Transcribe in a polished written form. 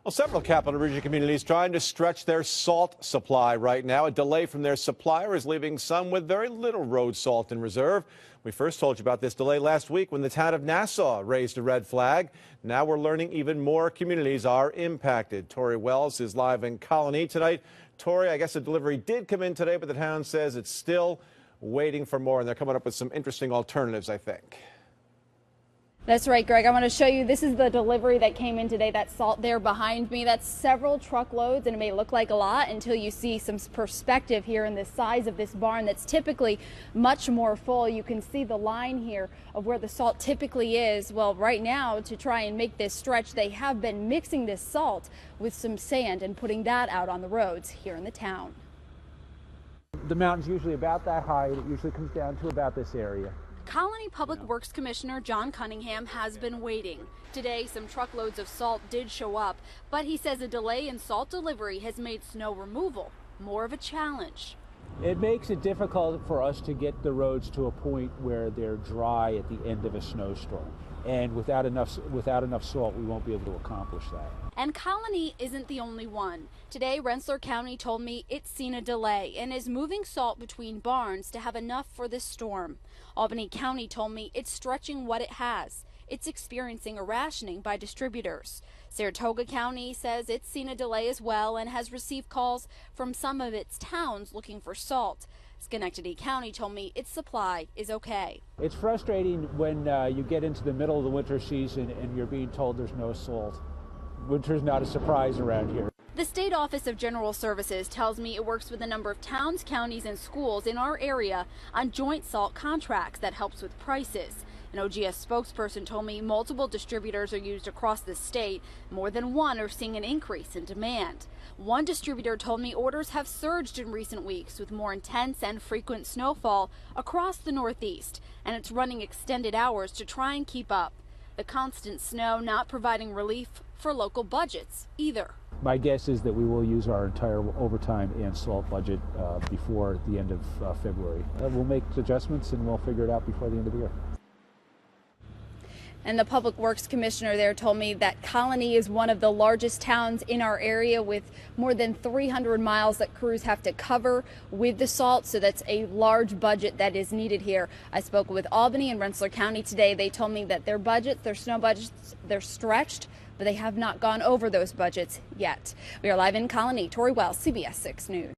Well, several Capital Regio communities trying to stretch their salt supply right now. A delay from their supplier is leaving some with very little road salt in reserve. We first told you about this delay last week when the town of Nassau raised a red flag. Now we're learning even more communities are impacted. Tori Wells is live in Colonie tonight. Tori, I guess the delivery did come in today, but the town says it's still waiting for more, and they're coming up with some interesting alternatives, I think. That's right, Greg. I want to show you, this is the delivery that came in today. That salt there behind me, that's several truckloads, and it may look like a lot until you see some perspective here in the size of this barn that's typically much more full. You can see the line here of where the salt typically is. Well, right now, to try and make this stretch, they have been mixing this salt with some sand and putting that out on the roads here in the town. The mountain's usually about that high, and it usually comes down to about this area. Colonie Public Works Commissioner John Cunningham has been waiting. Today, some truckloads of salt did show up, but he says a delay in salt delivery has made snow removal more of a challenge. It makes it difficult for us to get the roads to a point where they're dry at the end of a snowstorm. And without enough salt, we won't be able to accomplish that. And Colonie isn't the only one. Today, Rensselaer County told me it's seen a delay and is moving salt between barns to have enough for this storm. Albany County told me it's stretching what it has. It's experiencing a rationing by distributors. Saratoga County says it's seen a delay as well and has received calls from some of its towns looking for salt. Schenectady County told me its supply is okay. It's frustrating when you get into the middle of the winter season and you're being told there's no salt. Winter's not a surprise around here. The State Office of General Services tells me it works with a number of towns, counties, and schools in our area on joint salt contracts that helps with prices. An OGS spokesperson told me multiple distributors are used across the state. More than one are seeing an increase in demand. One distributor told me orders have surged in recent weeks with more intense and frequent snowfall across the Northeast, and it's running extended hours to try and keep up. The constant snow not providing relief for local budgets either. My guess is that we will use our entire overtime and salt budget before the end of February. We'll make adjustments and we'll figure it out before the end of the year. And the Public Works Commissioner there told me that Colonie is one of the largest towns in our area with more than 300 miles that crews have to cover with the salt. So that's a large budget that is needed here. I spoke with Albany and Rensselaer County today. They told me that their budgets, their snow budgets, they're stretched, but they have not gone over those budgets yet. We are live in Colonie. Tori Wells, CBS 6 News.